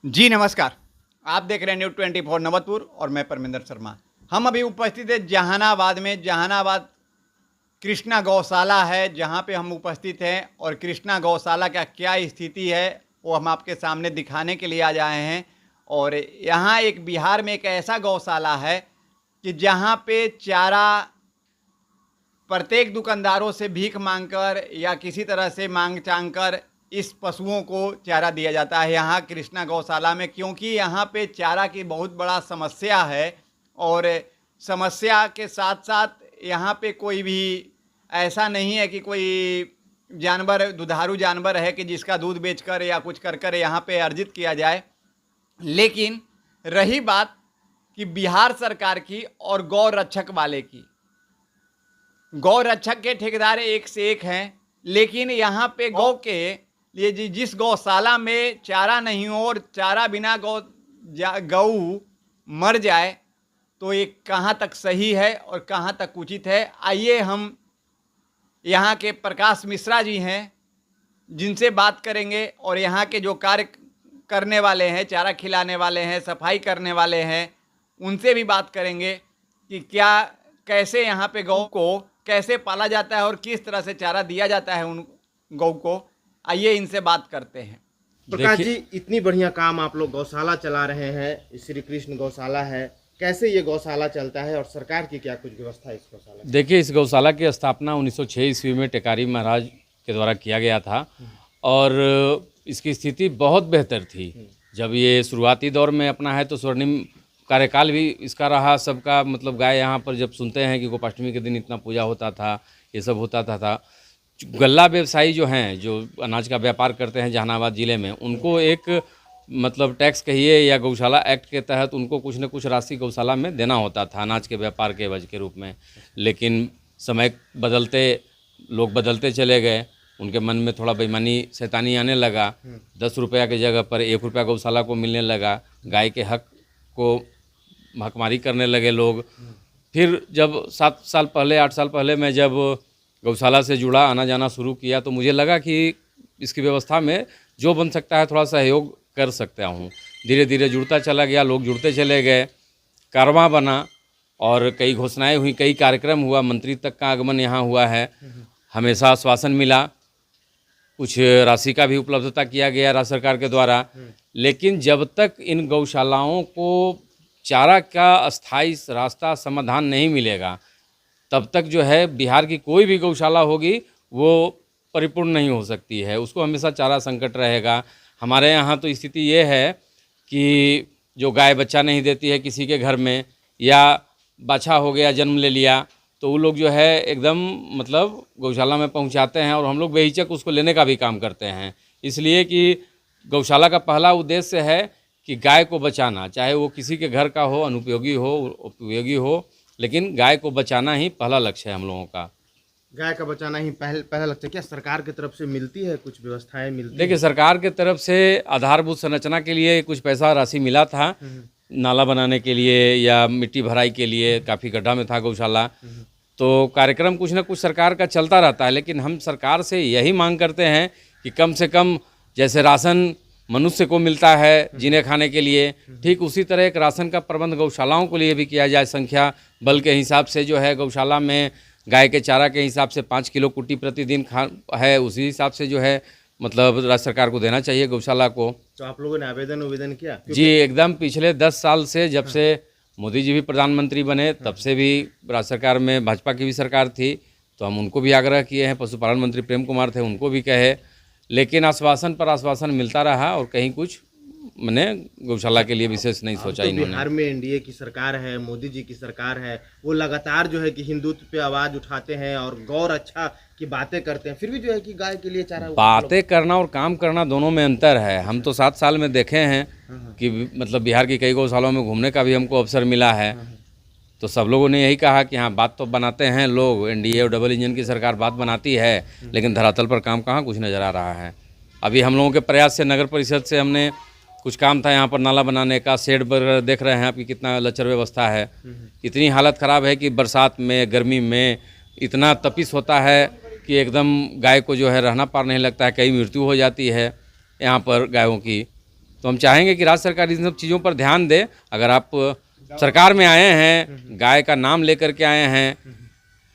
जी नमस्कार। आप देख रहे हैं न्यूज़ 24 नवतपुर और मैं परमिंदर शर्मा। हम अभी उपस्थित हैं जहानाबाद में। जहानाबाद कृष्णा गौशाला है जहां पे हम उपस्थित हैं और कृष्णा गौशाला का क्या स्थिति है वो हम आपके सामने दिखाने के लिए आ जाए हैं। और यहाँ एक बिहार में एक ऐसा गौशाला है कि जहां पे चारा प्रत्येक दुकानदारों से भीख मांगकर या किसी तरह से मांग चांग कर इस पशुओं को चारा दिया जाता है यहाँ कृष्णा गौशाला में, क्योंकि यहाँ पे चारा की बहुत बड़ा समस्या है। और समस्या के साथ साथ यहाँ पे कोई भी ऐसा नहीं है कि कोई जानवर दुधारू जानवर है कि जिसका दूध बेचकर या कुछ कर कर यहाँ पे अर्जित किया जाए। लेकिन रही बात कि बिहार सरकार की और गौ रक्षक वाले की, गौ रक्षक के ठेकेदार एक से एक हैं, लेकिन यहाँ पे गौ के लिए जिस गौशाला में चारा नहीं हो और चारा बिना गऊ मर जाए तो ये कहाँ तक सही है और कहाँ तक उचित है। आइए हम यहाँ के प्रकाश मिश्रा जी हैं जिनसे बात करेंगे और यहाँ के जो कार्य करने वाले हैं, चारा खिलाने वाले हैं, सफाई करने वाले हैं, उनसे भी बात करेंगे कि क्या कैसे यहाँ पे गौ को कैसे पाला जाता है और किस तरह से चारा दिया जाता है उन गौ को। आइए इनसे बात करते हैं। प्रकाश जी, इतनी बढ़िया काम आप लोग गौशाला चला रहे हैं, श्री कृष्ण गौशाला है, कैसे ये गौशाला चलता है और सरकार की क्या कुछ व्यवस्था है इस गौशाला की? देखिए, इस गौशाला की स्थापना 1906 ईस्वी में टेकारी महाराज के द्वारा किया गया था और इसकी स्थिति बहुत बेहतर थी। जब ये शुरुआती दौर में अपना है तो स्वर्णिम कार्यकाल भी इसका रहा सबका। मतलब गाय यहाँ पर जब सुनते हैं कि गोपाष्टमी के दिन इतना पूजा होता था, ये सब होता था। गल्ला व्यवसायी जो हैं, जो अनाज का व्यापार करते हैं जहानाबाद ज़िले में, उनको एक मतलब टैक्स कहिए या गौशाला एक्ट के तहत उनको कुछ न कुछ राशि गौशाला में देना होता था अनाज के व्यापार के एवज के रूप में। लेकिन समय बदलते लोग बदलते चले गए, उनके मन में थोड़ा बेईमानी शैतानी आने लगा। 10 रुपया की जगह पर 1 रुपया गौशाला को मिलने लगा। गाय के हक को हकमारी करने लगे लोग। फिर जब 7 साल पहले 8 साल पहले मैं जब गौशाला से जुड़ा, आना जाना शुरू किया, तो मुझे लगा कि इसकी व्यवस्था में जो बन सकता है थोड़ा सहयोग कर सकता हूँ। धीरे धीरे जुड़ता चला गया, लोग जुड़ते चले गए, कारवां बना और कई घोषणाएं हुई, कई कार्यक्रम हुआ, मंत्री तक का आगमन यहाँ हुआ है। हमेशा आश्वासन मिला, कुछ राशि का भी उपलब्धता किया गया राज्य सरकार के द्वारा। लेकिन जब तक इन गौशालाओं को चारा का अस्थायी रास्ता समाधान नहीं मिलेगा तब तक जो है बिहार की कोई भी गौशाला होगी वो परिपूर्ण नहीं हो सकती है। उसको हमेशा चारा संकट रहेगा। हमारे यहाँ तो स्थिति ये है कि जो गाय बच्चा नहीं देती है किसी के घर में, या बाछा हो गया जन्म ले लिया, तो वो लोग जो है एकदम मतलब गौशाला में पहुँचाते हैं और हम लोग बेहिचक उसको लेने का भी काम करते हैं। इसलिए कि गौशाला का पहला उद्देश्य है कि गाय को बचाना, चाहे वो किसी के घर का हो, अनुपयोगी हो, उपयोगी हो, लेकिन गाय को बचाना ही पहला लक्ष्य है हम लोगों का। गाय का बचाना ही पहला लक्ष्य। क्या सरकार की तरफ से मिलती है, कुछ व्यवस्थाएं मिलती देखिए, सरकार की तरफ से आधारभूत संरचना के लिए कुछ पैसा राशि मिला था, नाला बनाने के लिए या मिट्टी भराई के लिए। काफ़ी गड्ढा में था गौशाला, तो कार्यक्रम कुछ ना कुछ सरकार का चलता रहता है। लेकिन हम सरकार से यही मांग करते हैं कि कम से कम जैसे राशन मनुष्य को मिलता है जीने खाने के लिए, ठीक उसी तरह एक राशन का प्रबंध गौशालाओं के लिए भी किया जाए। संख्या बल के हिसाब से जो है गौशाला में गाय के चारा के हिसाब से 5 किलो कुट्टी प्रतिदिन है, उसी हिसाब से जो है मतलब राज्य सरकार को देना चाहिए गौशाला को। तो आप लोगों ने आवेदन किया? जी, एकदम पिछले 10 साल से, जब से मोदी जी भी प्रधानमंत्री बने तब से भी राज्य सरकार में भाजपा की भी सरकार थी, तो हम उनको भी आग्रह किए हैं। पशुपालन मंत्री प्रेम कुमार थे, उनको भी कहे, लेकिन आश्वासन पर आश्वासन मिलता रहा और कहीं कुछ मैंने गौशाला के लिए विशेष नहीं सोचा तो इन्होंने। बिहार में एनडीए की सरकार है, मोदी जी की सरकार है, वो लगातार जो है कि हिंदुत्व पे आवाज उठाते हैं और गौ रक्षा की बातें करते हैं, फिर भी जो है कि गाय के लिए चारा बातें करना और काम करना दोनों में अंतर है। हम तो 7 साल में देखे हैं कि मतलब बिहार की कई गौशालाओं में घूमने का भी हमको अवसर मिला है। तो सब लोगों ने यही कहा कि हाँ, बात तो बनाते हैं लोग, एनडीए और डबल इंजन की सरकार बात बनाती है, लेकिन धरातल पर काम कहाँ कुछ नज़र आ रहा है। अभी हम लोगों के प्रयास से नगर परिषद से हमने कुछ काम था यहाँ पर नाला बनाने का, शेड वगैरह देख रहे हैं आपकी कितना लचर व्यवस्था है। इतनी हालत ख़राब है कि बरसात में, गर्मी में इतना तपिश होता है कि एकदम गाय को जो है रहना पार नहीं लगता है, कई मृत्यु हो जाती है यहाँ पर गायों की। तो हम चाहेंगे कि राज्य सरकार इन सब चीज़ों पर ध्यान दे। अगर आप सरकार में आए हैं, गाय का नाम लेकर के आए हैं,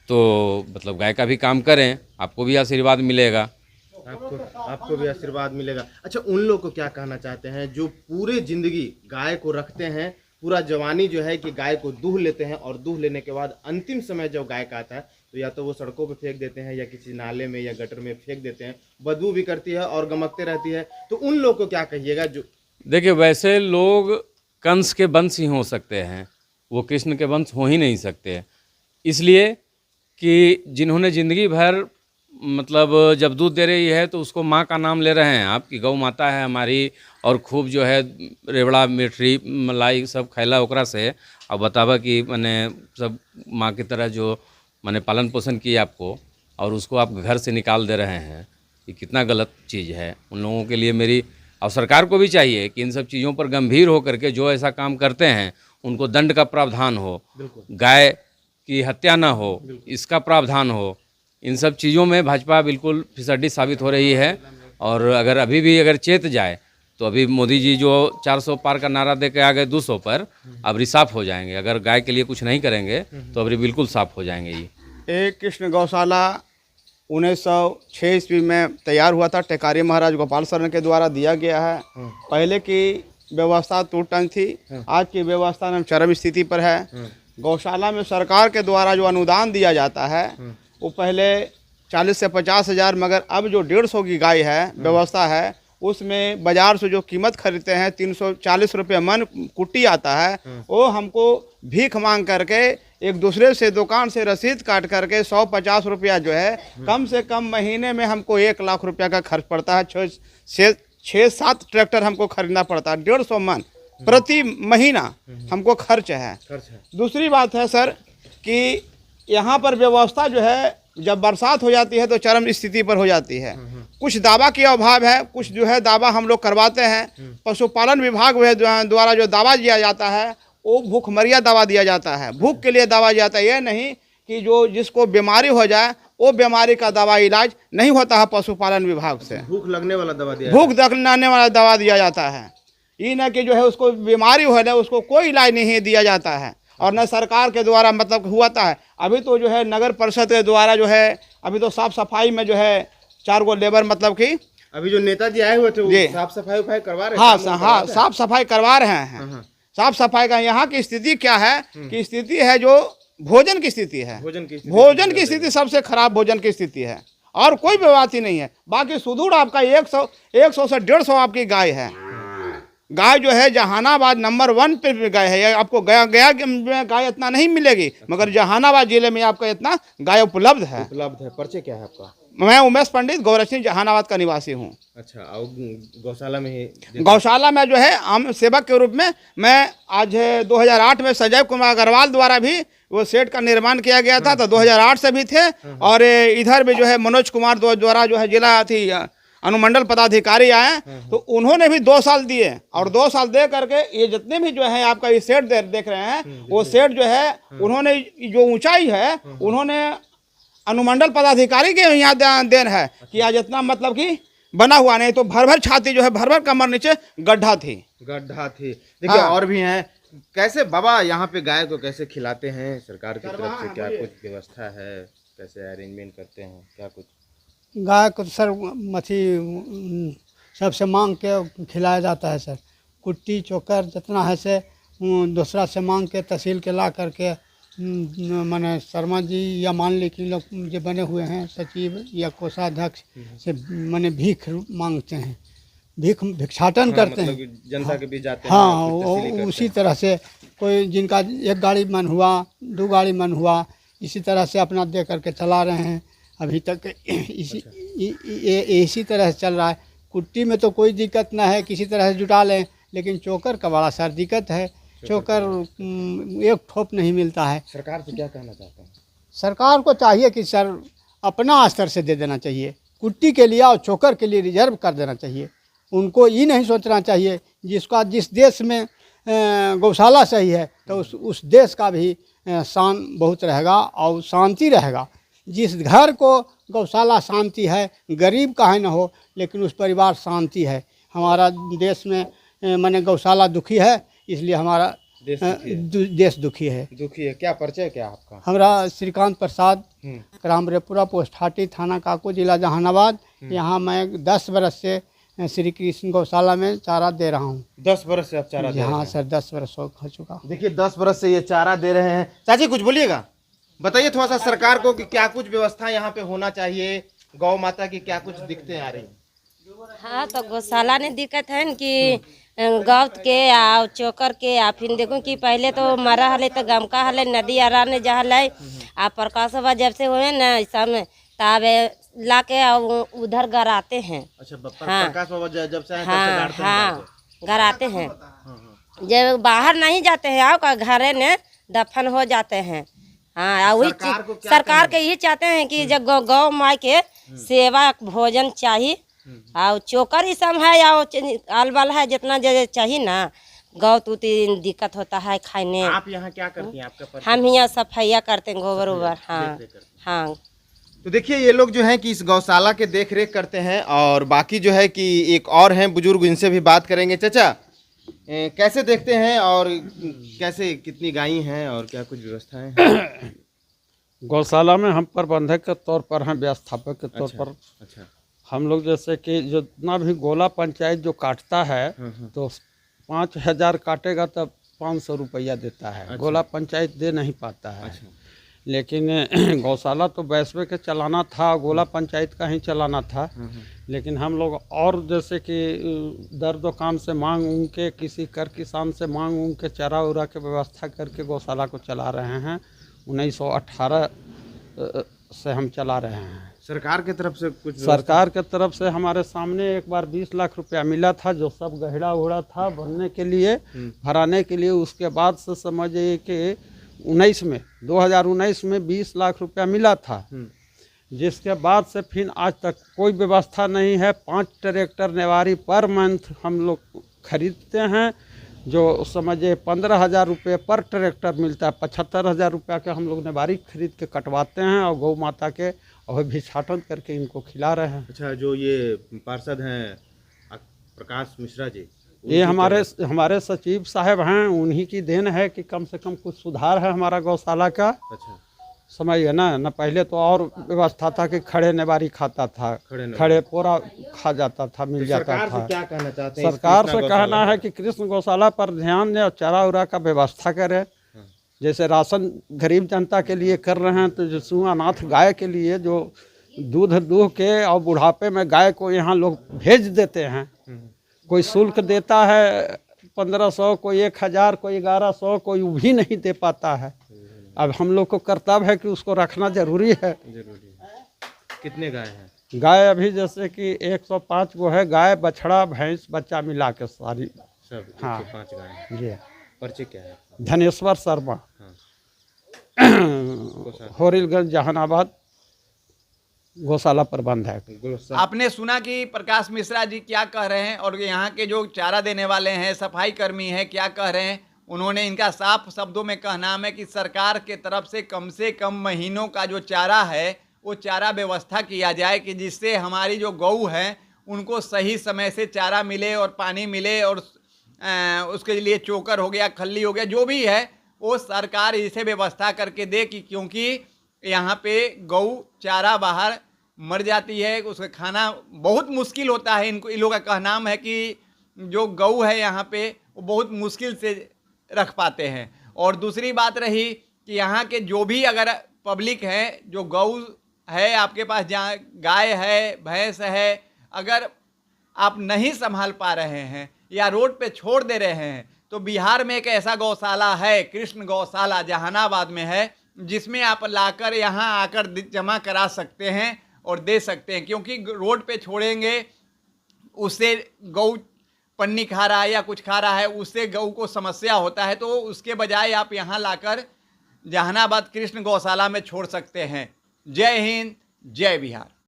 तो मतलब गाय का भी काम करें, आपको भी आशीर्वाद मिलेगा। आपको भी आशीर्वाद मिलेगा। अच्छा, उन लोग को क्या कहना चाहते हैं जो पूरे जिंदगी गाय को रखते हैं, पूरा जवानी जो है कि गाय को दूह लेते हैं और दूह लेने के बाद अंतिम समय जब गाय का आता है तो या तो वो सड़कों पे फेंक देते हैं या किसी नाले में या गटर में फेंक देते हैं, बदबू भी करती है और गमकते रहती है, तो उन लोग को क्या कहिएगा? जो देखिए, वैसे लोग कंस के वंश ही हो सकते हैं, वो कृष्ण के वंश हो ही नहीं सकते। इसलिए कि जिन्होंने ज़िंदगी भर मतलब जब दूध दे रही है तो उसको माँ का नाम ले रहे हैं आप कि गौ माता है हमारी, और खूब जो है रेवड़ा मिठरी मलाई सब खैला ओकरा से, अब बतावा कि मैंने सब माँ की तरह जो मैंने पालन पोषण किया आपको, और उसको आप घर से निकाल दे रहे हैं, ये कितना गलत चीज़ है। उन लोगों के लिए मेरी और सरकार को भी चाहिए कि इन सब चीज़ों पर गंभीर होकर के जो ऐसा काम करते हैं उनको दंड का प्रावधान हो, गाय की हत्या ना हो इसका प्रावधान हो। इन सब चीज़ों में भाजपा बिल्कुल फिसड्डी साबित हो रही है। और अगर अभी भी अगर चेत जाए तो अभी मोदी जी जो 400 पार का नारा दे के आ गए 200 पर, अब रिसाफ हो जाएंगे। अगर गाय के लिए कुछ नहीं करेंगे तो अभी बिल्कुल साफ हो जाएंगे। ये एक कृष्ण गौशाला 1906 ईस्वी में तैयार हुआ था, टेकारी महाराज गोपाल शरण के द्वारा दिया गया है। पहले की व्यवस्था टूट थी, आज की व्यवस्था में चरम स्थिति पर है। गौशाला में सरकार के द्वारा जो अनुदान दिया जाता है वो पहले 40 से 50 हज़ार, मगर अब जो 150 की गाय है व्यवस्था है, उसमें बाजार से जो कीमत खरीदते हैं 340 रुपये मन कुट्टी आता है, वो हमको भीख मांग करके एक दूसरे से दुकान से रसीद काट करके 150 रुपया जो है कम से कम महीने में हमको 1 लाख रुपया का खर्च पड़ता है। 6-7 ट्रैक्टर हमको खरीदना पड़ता है, 150 मन प्रति महीना हमको खर्च है। दूसरी बात है सर कि यहाँ पर व्यवस्था जो है जब बरसात हो जाती है तो चरम स्थिति पर हो जाती है। कुछ दावा के अभाव है, कुछ जो है दावा हम लोग करवाते हैं। पशुपालन विभाग द्वारा जो दावा दिया जाता है वो भूखमरिया दावा दिया जाता है, भूख के लिए दावा दिया जाता है। ये नहीं कि जो जिसको बीमारी हो जाए वो बीमारी का दवा इलाज नहीं होता है पशुपालन विभाग से। भूख लगने वाला दवा दिया, भूख लगने वाला दवा दिया जाता है। ये न कि जो है उसको बीमारी हो जाए उसको कोई इलाज नहीं दिया जाता है, और न सरकार के द्वारा मतलब हुआ है। अभी तो जो है नगर परिषद के द्वारा जो है अभी तो साफ सफाई में जो है 4 गो लेबर मतलब कि अभी जो नेताजी आए हुए थे वो साफ सफाई करवा रहे हैं। हाँ, साफ सफाई करवा रहे हैं। साफ सफाई का यहाँ की स्थिति क्या है कि स्थिति है जो भोजन की स्थिति है। भोजन की स्थिति सबसे खराब भोजन की स्थिति है, और कोई बात ही नहीं है। बाकी सुदूर आपका 100 से 150 आपकी गाय है। गाय जो है जहानाबाद नंबर 1 पे गाय है। आपको गया में गाय इतना नहीं मिलेगी, मगर जहानाबाद जिले में आपका इतना गाय उपलब्ध है। पर्चे क्या है आपका? मैं उमेश पंडित गौरक्षणी जहानाबाद का निवासी हूँ। अच्छा, और गौशाला में ही गौशाला में जो है आम सेवक के रूप में मैं आज 2008 में संजय कुमार अग्रवाल द्वारा भी वो शेड का निर्माण किया गया था, तो 2008 से भी थे। और इधर भी जो है मनोज कुमार द्वारा जो है जिला थी अनुमंडल पदाधिकारी आए, तो उन्होंने भी 2 साल दिए, और 2 साल दे करके ये जितने भी जो है आपका ये शेड देख रहे हैं वो शेड जो है उन्होंने जो ऊंचाई है उन्होंने अनुमंडल पदाधिकारी के यहाँ देन है कि आज इतना मतलब कि बना हुआ नहीं, तो भर छाती जो है भर कमर नीचे गड्ढा थी। देखिए हाँ। और भी हैं। कैसे बाबा यहाँ पे गाय को कैसे खिलाते हैं? सरकार की तरफ से क्या कुछ व्यवस्था है? कैसे अरेंजमेंट करते हैं? क्या कुछ? गाय को सर मछली सबसे मांग के खिलाया जाता है सर। कुट्टी चोकर जितना है से दूसरा से मांग के तहसील के ला करके माने शर्मा जी या मान ली कि लोग जो बने हुए हैं सचिव या कोषाध्यक्ष से माने भीख मांगते हैं, भिक्षाटन करते मतलब हैं जनता के बीच जाते हैं। हाँ, उसी तरह से कोई जिनका 1 गाड़ी मन हुआ 2 गाड़ी मन हुआ, इसी तरह से अपना दे करके चला रहे हैं अभी तक। इसी तरह से चल रहा है। कुट्टी में तो कोई दिक्कत ना है, किसी तरह से जुटा लें, लेकिन चोकर का बड़ा सर दिक्कत है। चोकर 1 ठोप नहीं मिलता है। सरकार से क्या कहना चाहते हैं? सरकार को चाहिए कि सर अपना स्तर से दे देना चाहिए, कुट्टी के लिए और चोकर के लिए रिजर्व कर देना चाहिए। उनको ये नहीं सोचना चाहिए जिस देश में गौशाला सही है तो उस देश का भी शान बहुत रहेगा और शांति रहेगा। जिस घर को गौशाला शांति है, गरीब का है ना हो, लेकिन उस परिवार शांति है। हमारा देश में माने गौशाला दुखी है, इसलिए हमारा देश दुखी है। देश दुखी है। दुखी है। क्या परिचय क्या आपका? हमारा श्रीकांत प्रसाद, हम्म। ग्राम रेपुरा, पोस्ट हाटी, थाना काको, जिला जहानाबाद। यहाँ मैं 10 बरस से श्री कृष्ण गौशाला में चारा दे रहा हूँ। 10 बरस से आप चारा दे रहे हाँ हैं। सर, 10 बरस हो चुका। देखिए 10 बरस से ये चारा दे रहे हैं। चाची कुछ बोलिएगा, बताइए थोड़ा सा सरकार को कि क्या कुछ व्यवस्था यहाँ पे होना चाहिए, गौ माता की क्या कुछ दिक्कतें आ रही हैं? हाँ तो गौशाला ने दिक्कत है न कि गौत के आ चोकर के आ फिर देखो कि पहले तो मरा हले तो गमका हले नदी आरा ने जहाँ लै आ प्रकाश बाबा जब से हुए न सब तब ला के उधर गराते हैं। अच्छा हाँ। प्रकाश बाबा जब से आए तब से हाँ गाड़ते हैं हाँ गराते हैं। हाँ। जब बाहर नहीं जाते हैं आओ का घरे ने दफन हो जाते हैं। हाँ वही सरकार को क्या सरकार के यही चाहते हैं कि जब गौ माई के सेवा भोजन चाहिए और चोकर ही सब है या अलबल है जितना जो चाहिए ना, गौ तो दिक्कत होता है खाने। आप यहाँ क्या करती हैं? आपका परिचय? हम यहाँ सफाइया करते हैं, गोबर उबर। हाँ देख-रेख करते हैं। हाँ। तो देखिए ये लोग जो हैं कि इस गौशाला के देख रेख करते हैं और बाकी जो है कि एक और हैं बुजुर्ग, इनसे भी बात करेंगे। चाचा कैसे देखते हैं और कैसे कितनी गायें हैं और क्या कुछ व्यवस्थाएं हैं? गौशाला में हम प्रबंधक के तौर पर हैं, व्यवस्थापक के तौर पर। अच्छा। हम लोग जैसे कि जितना भी गोला पंचायत जो काटता है तो 5,000 काटेगा तब 500 रुपया देता है। गोला पंचायत दे नहीं पाता है। लेकिन गौशाला तो वैश्विक के चलाना था, गोला पंचायत का ही चलाना था। लेकिन हम लोग और जैसे कि दर्द काम से मांग उंग के, किसी कर किसान से मांग उंग के चारा उरा के व्यवस्था करके गौशाला को चला रहे हैं। 1918 से हम चला रहे हैं। सरकार की तरफ से कुछ सरकार के तरफ से हमारे सामने एक बार 20 लाख रुपया मिला था, जो सब गहरा उड़ा था भरने के लिए, भराने के लिए। उसके बाद से समझिए कि 2019 में 20 लाख रुपया मिला था, जिसके बाद से फिर आज तक कोई व्यवस्था नहीं है। 5 ट्रैक्टर नेवारी पर मंथ हम लोग खरीदते हैं, जो समझिए 15,000 रुपये पर ट्रैक्टर मिलता है। 75,000 रुपया के हम लोग नेवारी खरीद के कटवाते हैं और गौ माता के और भिक्षाटन करके इनको खिला रहे हैं। अच्छा, जो ये पार्षद हैं प्रकाश मिश्रा जी, ये हमारे सचिव साहब हैं, उन्हीं की देन है कि कम से कम कुछ सुधार है हमारा गौशाला का। अच्छा। समझिए ना पहले तो और व्यवस्था था कि खड़े नेवारी खाता था, खड़े पोरा खा जाता था, मिल जाता सरकार था। से क्या कहना चाहते हैं? सरकार से कहना है कि कृष्ण गौशाला पर ध्यान दें और चारा उरा का व्यवस्था करें। जैसे राशन गरीब जनता के लिए कर रहे हैं, तो जो सुअनाथ गाय के लिए जो दूध दूह के और बुढ़ापे में गाय को यहाँ लोग भेज देते हैं। कोई शुल्क देता है 1500, कोई 1000, कोई 1100, कोई वो भी नहीं दे पाता है। अब हम लोग को कर्तव्य है कि उसको रखना जरूरी है। कितने गाय हैं? गाय अभी जैसे कि 105 गो है, गाय बछड़ा भैंस बच्चा मिला के सारी सब। हाँ। 5 गाय हैं। जी। परिचय क्या है? धनेश्वर शर्मा, होरिलगंज जहानाबाद, गौशाला प्रबंधक। आपने सुना कि प्रकाश मिश्रा जी क्या कह रहे हैं और यहाँ के जो चारा देने वाले हैं, सफाई कर्मी हैं, क्या कह रहे हैं। उन्होंने इनका साफ शब्दों में कहना है कि सरकार के तरफ से कम महीनों का जो चारा है वो चारा व्यवस्था किया जाए कि जिससे हमारी जो गऊ है उनको सही समय से चारा मिले और पानी मिले और उसके लिए चोकर हो गया, खल्ली हो गया, जो भी है वो सरकार इसे व्यवस्था करके दे कि क्योंकि यहाँ पे गऊ चारा बाहर मर जाती है, उसका खाना बहुत मुश्किल होता है। इन लोगों का कहना है कि जो गऊ है यहाँ पे वो बहुत मुश्किल से रख पाते हैं। और दूसरी बात रही कि यहाँ के जो भी अगर पब्लिक है, जो गऊ है आपके पास, जहाँ गाय है भैंस है, अगर आप नहीं संभाल पा रहे हैं या रोड पे छोड़ दे रहे हैं, तो बिहार में एक ऐसा गौशाला है, कृष्ण गौशाला जहानाबाद में है, जिसमें आप लाकर यहाँ आकर जमा करा सकते हैं और दे सकते हैं। क्योंकि रोड पे छोड़ेंगे, उससे गऊ पन्नी खा रहा है या कुछ खा रहा है, उससे गऊ को समस्या होता है। तो उसके बजाय आप यहाँ लाकर जहानाबाद कृष्ण गौशाला में छोड़ सकते हैं। जय हिंद, जय बिहार।